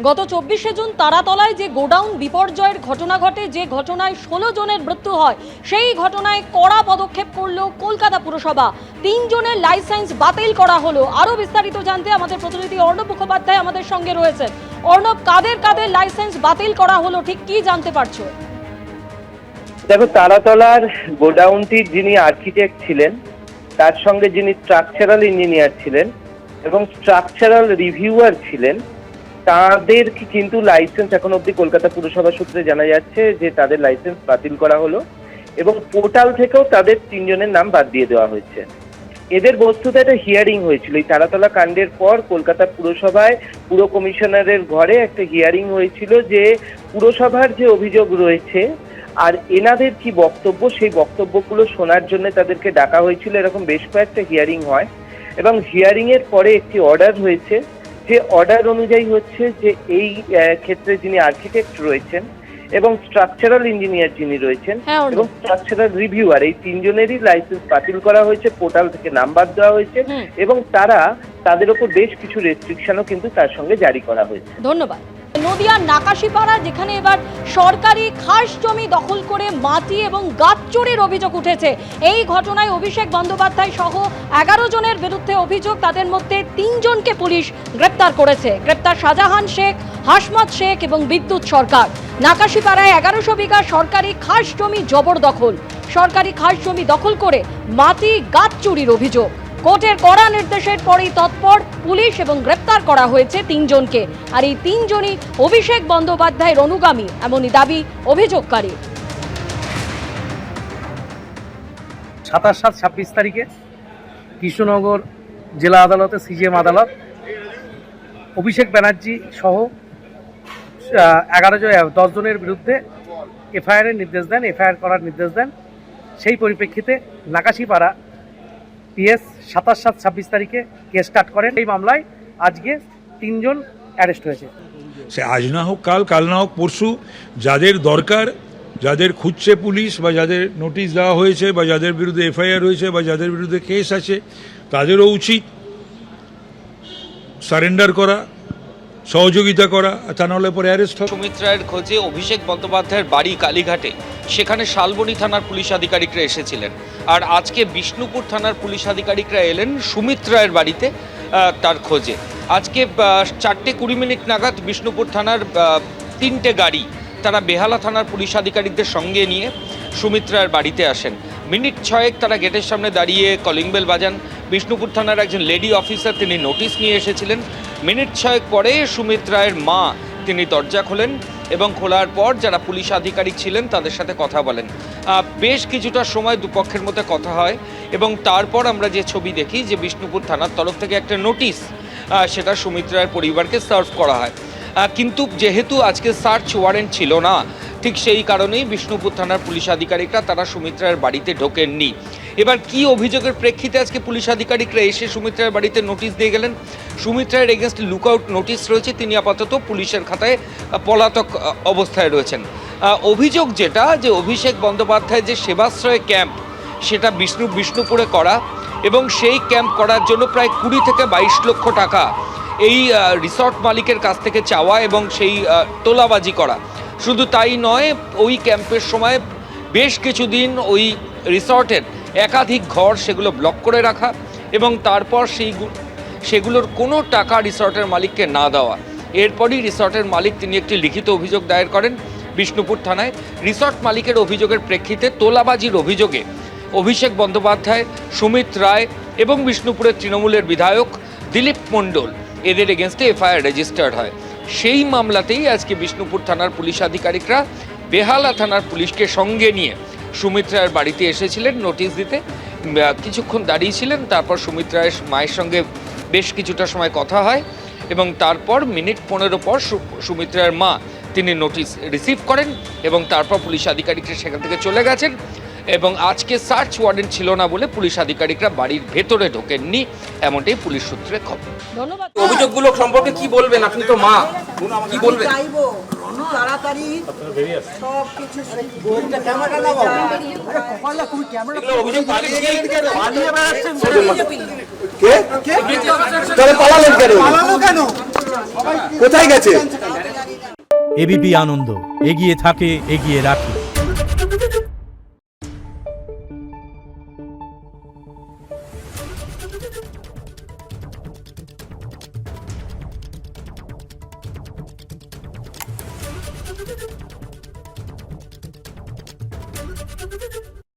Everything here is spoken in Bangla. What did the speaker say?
গত 24শে জুন তারাতলায় যে গোডাউন বিপর্যয়ের ঘটনা ঘটে, যে ঘটনায় 16 জনের মৃত্যু হয়, সেই ঘটনায় কড়া পদক্ষেপ করল কলকাতা পুরসভা। 3 জনের লাইসেন্স বাতিল করা হলো। আরো বিস্তারিত জানতে আমাদের প্রতিনিধি অর্ণব মুখোপাধ্যায় আমাদের সঙ্গে রয়েছেন। অর্ণব, কাদের কাদের লাইসেন্স বাতিল করা হলো, ঠিক কি জানতে পারছো? দেখো, তারাতলার গোডাউনটির যিনি আর্কিটেক্ট ছিলেন, তার সঙ্গে যিনি স্ট্রাকচারাল ইঞ্জিনিয়ার ছিলেন এবং স্ট্রাকচারাল রিভিউয়ার ছিলেন, তাদের কিন্তু লাইসেন্স এখন অবধি কলকাতা পুরসভা সূত্রে জানা যাচ্ছে যে তাদের লাইসেন্স বাতিল করা হলো এবং পোর্টাল থেকেও তাদের 3 জনের নাম বাদ দিয়ে দেওয়া হয়েছে। এদের বস্তুতে একটা হিয়ারিং হয়েছিল এই তারাতলা কাণ্ডের পর। কলকাতা পুরসভায় পুর কমিশনারের ঘরে একটা হিয়ারিং হয়েছিল যে পুরসভার যে অভিযোগ রয়েছে আর এনাদের কি বক্তব্য, সেই বক্তব্যগুলো শোনার জন্য তাদেরকে ডাকা হয়েছিল। এরকম বেশ কয়েকটা হিয়ারিং হয় এবং হিয়ারিং এর পরে একটি অর্ডার হয়েছে, যে অর্ডার অনুযায়ী হচ্ছে যে এই ক্ষেত্রে যিনি আর্কিটেক্ট রয়েছেন এবং স্ট্রাকচারাল ইঞ্জিনিয়ার যিনি রয়েছেন এবং স্ট্রাকচারাল রিভিউয়ার, এই 3 জনেরই লাইসেন্স বাতিল করা হয়েছে, পোর্টাল থেকে নাম বাদ দেওয়া হয়েছে এবং তাদের উপর বেশ কিছু রেস্ট্রিকশনও কিন্তু তার সঙ্গে জারি করা হয়েছে। ধন্যবাদ। নদিয়ার নাকাশিপাড়া, যেখানে এবার সরকারি খাস জমি দখল করে মাটি এবং গাছ চুরির অভিযোগ উঠেছে। এই ঘটনায় অভিষেক বন্দ্যোপাধ্যায় সহ 11 জনের বিরুদ্ধে অভিযোগ। তাদের মধ্যে 3 জনকে পুলিশ গ্রেপ্তার করেছে। গ্রেপ্তার শাহজাহান শেখ, হাসমত শেখ এবং বিদ্যুৎ সরকার। নাকাশিপাড়ায় 1100 বিঘা সরকারি খাস জমি জবরদখল। সরকারি খাস জমি দখল করে মাটি গাছ চুরির অভিযোগ। কোর্টের কড়া নির্দেশের পরেই তৎপর পুলিশ এবং গ্রেপ্তার করা হয়েছে 3 জনকে। আর এই 3 জনই অভিষেক বন্দ্যোপাধ্যায়ের অনুগামী, এমনই দাবি অভিযোগকারী। 27-26 তারিখে কৃষ্ণনগর জেলা আদালতে, সিজিএম আদালত অভিষেক ব্যানার্জি সহ 10 জনের বিরুদ্ধে এফআইআর করার নির্দেশ দেন। সেই পরিপ্রেক্ষিতে নাকাশিপাড়া পিএস 27-26 তারিখে কেস স্টার্ট করেন। এই মামলায় আজকে 3 জন অ্যারেস্ট হয়েছে। সে আজ না হোক কাল, কাল না হোক পরশু, যাদের দরকার, যাদের খুঁজছে পুলিশ বা যাদের নোটিশ দেওয়া হয়েছে বা যাদের বিরুদ্ধে এফআইআর হয়েছে বা যাদের বিরুদ্ধে কেস আছে, তাদেরও উচিত সারেন্ডার করা, সহযোগিতা করা, তা নাহলে পরে অ্যারেস্ট হবে। সুমিত রায়ের খোঁজে অভিষেক বন্দ্যোপাধ্যায়ের বাড়ি কালীঘাটে, সেখানে শালবনী থানার পুলিশ আধিকারিকরা এসেছিলেন। আর আজকে বিষ্ণুপুর থানার পুলিশ আধিকারিকরা এলেন সুমিত রায়ের বাড়িতে তার খোঁজে। আজকে 4:20 নাগাদ বিষ্ণুপুর থানার 3টে গাড়ি তারা বেহালা থানার পুলিশ আধিকারিকদের সঙ্গে নিয়ে সুমিত রায়ের বাড়িতে আসেন। মিনিট 6 তারা গেটের সামনে দাঁড়িয়ে কলিং বেল বাজান। বিষ্ণুপুর থানার একজন লেডি অফিসার, তিনি নোটিশ নিয়ে এসেছিলেন। মিনিট 6 পরে সুমিত রায়ের মা তিনি দরজা খোলেন এবং খোলার পর যারা পুলিশ আধিকারিক ছিলেন তাদের সাথে কথা বলেন। বেশ কিছুটা সময় দুপক্ষের মধ্যে কথা হয় এবং তারপর আমরা যে ছবি দেখি যে বিষ্ণুপুর থানার তরফ থেকে একটা নোটিশ সেটা সুমিত রায়ের পরিবারকে সার্ভ করা হয়। কিন্তু যেহেতু আজকে সার্চ ওয়ারেন্ট ছিল না, ঠিক সেই কারণেই বিষ্ণুপুর থানার পুলিশ আধিকারিকরা তারা সুমিত রায়ের বাড়িতে ঢোকেননি। এবার কি অভিযোগের প্রেক্ষিতে আজকে পুলিশ আধিকারিকরা এসে সুমিত রায়ের বাড়িতে নোটিশ দিয়ে গেলেন? সুমিত রায়ের এগেনস্ট লুকআউট নোটিশ রয়েছে, তিনি আপাতত পুলিশের খাতায় পলাতক অবস্থায় রয়েছেন। অভিযোগ যেটা, যে অভিষেক বন্দ্যোপাধ্যায় যে সেবাশ্রয় ক্যাম্প সেটা বিষ্ণুপুরে করা এবং সেই ক্যাম্প করার জন্য প্রায় 20 থেকে 22 লক্ষ টাকা এই রিসর্ট মালিকের কাছ থেকে চাওয়া এবং সেই তোলাবাজি করা। শুধু তাই নয়, ওই ক্যাম্পের সময় বেশ কিছুদিন ওই রিসর্টের একাধিক ঘর সেগুলো ব্লক করে রাখা এবং তারপর সেগুলোর কোনো টাকা রিসর্টের মালিককে না দেওয়া। এরপরই রিসর্টের মালিক তিনি একটি লিখিত অভিযোগ দায়ের করেন বিষ্ণুপুর থানায়। রিসর্ট মালিকের অভিযোগের প্রেক্ষিতে তোলাবাজির অভিযোগে অভিষেক বন্দ্যোপাধ্যায়, সুমিত রায় এবং বিষ্ণুপুরের তৃণমূলের বিধায়ক দিলীপ মণ্ডল, এদের এগেনস্টে এফআইআর রেজিস্টার্ড হয়। সেই মামলাতেই আজকে বিষ্ণুপুর থানার পুলিশ আধিকারিকরা বেহালা থানার পুলিশকে সঙ্গে নিয়ে সুমিত রায়ের বাড়িতে এসেছিলেন নোটিশ দিতে। কিছুক্ষণ দাঁড়িয়েছিলেন, তারপর সুমিত রায়ের মায়ের সঙ্গে বেশ কিছুটা সময় কথা হয় এবং তারপর মিনিট 15 পর সুমিত রায়ের মা তিনি নোটিশ রিসিভ করেন এবং তারপর পুলিশ আধিকারিকরা সেখান থেকে চলে গেছেন। এবং আজকে সার্চ ওয়ারেন্ট ছিল না বলে পুলিশ আধিকারিকরা বাড়ির ভেতরে ঢোকেননি, এমনটাই পুলিশ সূত্রে খবর। ধন্যবাদ। অভিযোগগুলো সম্পর্কে কি বলবেন? আপনি তো মা, কি বলবেন? তাড়াতাড়ি সব কিছু অভিযোগ পালিয়ে পালালো কেন? কোথায় গেছে? এবিপি আনন্দ, এগিয়ে থাকে, এগিয়ে রাখে।